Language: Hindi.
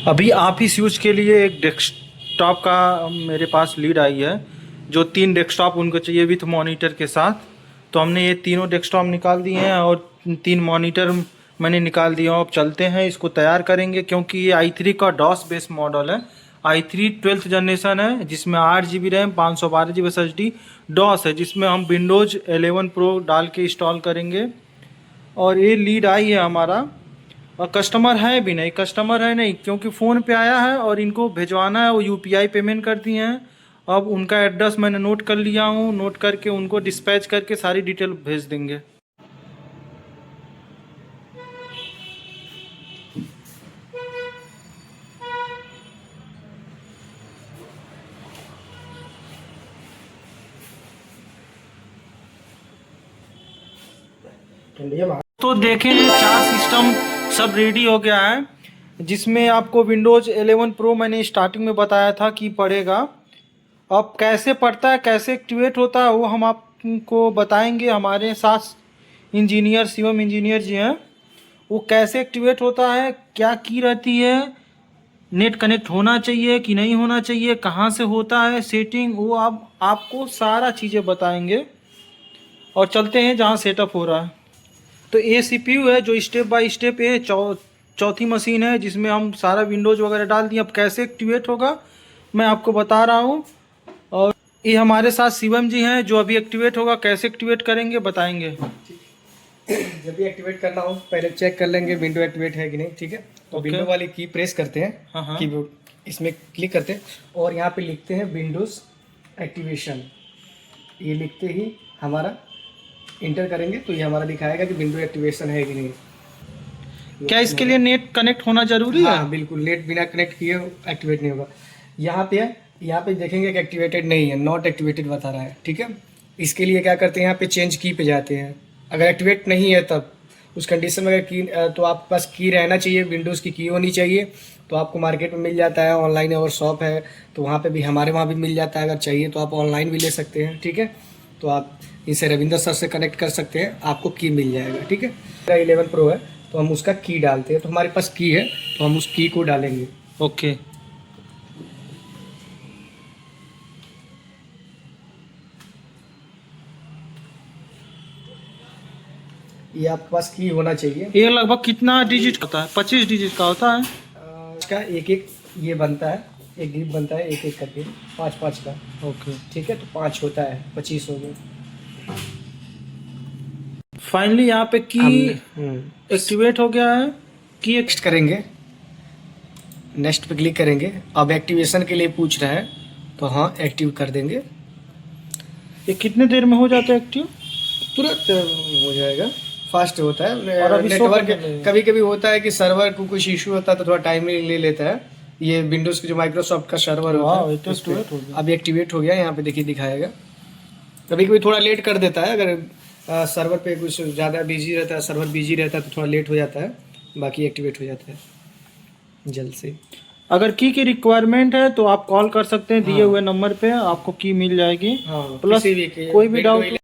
अभी आप इस यूज के लिए एक डेस्कटॉप का मेरे पास लीड आई है, जो 3 डेस्कटॉप उनको चाहिए विथ मॉनिटर के साथ। तो हमने ये तीनों डेस्कटॉप निकाल दिए हैं और 3 मॉनिटर मैंने निकाल दिया। अब चलते हैं इसको तैयार करेंगे, क्योंकि ये i3 का डॉस बेस्ड मॉडल है। i3 12th जनरेशन है, जिसमें 8 GB RAM 512 GB SSD DOS है, जिसमें हम विंडोज़ 11 प्रो डाल के इंस्टॉल करेंगे। और ये लीड आई है हमारा, और कस्टमर है भी नहीं, कस्टमर है नहीं, क्योंकि फ़ोन पे आया है और इनको भिजवाना है। वो UPI पेमेंट कर दिए हैं। अब उनका एड्रेस मैंने नोट कर लिया हूँ, नोट करके उनको डिस्पैच करके सारी डिटेल भेज देंगे। तो देखें 4 सिस्टम सब रेडी हो गया है, जिसमें आपको विंडोज़ 11 प्रो मैंने स्टार्टिंग में बताया था कि पड़ेगा। अब कैसे पड़ता है, कैसे एक्टिवेट होता है, वो हम आपको बताएंगे। हमारे साथ इंजीनियर शिवम इंजीनियर जी हैं, वो कैसे एक्टिवेट होता है, क्या की रहती है, नेट कनेक्ट होना चाहिए कि नहीं होना चाहिए, कहाँ से होता है सेटिंग, वो आपको सारा चीज़ें बताएंगे। और चलते हैं जहाँ सेटअप हो रहा है। तो ये CPU है जो स्टेप बाय स्टेप ये चौथी मशीन है, जिसमें हम सारा विंडोज़ वगैरह डाल दिए। अब कैसे एक्टिवेट होगा मैं आपको बता रहा हूँ। और ये हमारे साथ शिवम जी हैं, जो अभी एक्टिवेट होगा। कैसे एक्टिवेट करेंगे बताएंगे। जब भी एक्टिवेट करना हो पहले चेक कर लेंगे विंडो एक्टिवेट है कि नहीं। ठीक है, तो विंडो वाली की प्रेस करते हैं, कीबोर्ड इसमें क्लिक करते हैं और यहाँ पे लिखते हैं विंडोज़ एक्टिवेशन। ये लिखते ही हमारा इंटर करेंगे तो ये हमारा दिखाएगा कि विंडो एक्टिवेशन है कि नहीं। क्या इसके लिए नेट कनेक्ट होना जरूरी है? हाँ बिल्कुल, नेट बिना कनेक्ट किए एक्टिवेट नहीं होगा। यहाँ पे देखेंगे कि एक्टिवेटेड नहीं है, नॉट एक्टिवेटेड बता रहा है। ठीक है, इसके लिए क्या करते हैं, यहाँ पे चेंज की पे जाते हैं। अगर एक्टिवेट नहीं है तब उस कंडीशन में अगर की तो आपके पास की रहना चाहिए, विंडोज़ की होनी चाहिए। तो आपको मार्केट में मिल जाता है, ऑनलाइन और शॉप है तो वहाँ पे भी, हमारे वहाँ भी मिल जाता है। अगर चाहिए तो आप ऑनलाइन भी ले सकते हैं। ठीक है, तो आप इसे रविंदर सर से कनेक्ट कर सकते हैं, आपको की मिल जाएगा। ठीक है, 11 प्रो है तो हम उसका की डालते हैं। तो हमारे पास की है तो हम उस की को डालेंगे। ओके, ये आपके पास की होना चाहिए। ये लगभग कितना डिजिट होता है? 25 डिजिट का होता है। इसका एक ये बनता है, एक ग्रिप बनता है एक करके 5 का। ओके, ठीक है, तो 5 होता है, 25 हो गए। फाइनली यहाँ पे की एक्टिवेट हो गया है। की नेक्स्ट करेंगे, नेक्स्ट पे क्लिक करेंगे। अब एक्टिवेशन के लिए पूछ रहा है तो हाँ एक्टिव कर देंगे। ये कितने देर में हो जाता है एक्टिव? तुरंत हो जाएगा, फास्ट होता है। और अभी नेटवर्क कभी कभी होता है कि सर्वर को कुछ इशू होता है तो थोड़ा टाइम ले लेता है। ये विंडोज़ के जो माइक्रोसॉफ्ट का सर्वर होता है तो एक्टिवेट हो गया। अभी एक्टिवेट हो गया। यहाँ पे देखिए दिखाएगा, कभी कभी थोड़ा लेट कर देता है। अगर सर्वर पे कुछ ज़्यादा बिजी रहता है, सर्वर बिजी रहता है तो थोड़ा लेट हो जाता है, बाकी एक्टिवेट हो जाता है जल्द से। अगर की रिक्वायरमेंट है तो आप कॉल कर सकते हैं, दिए हुए नंबर पे आपको की मिल जाएगी। हाँ, प्लस किसी भी कोई भी डाउट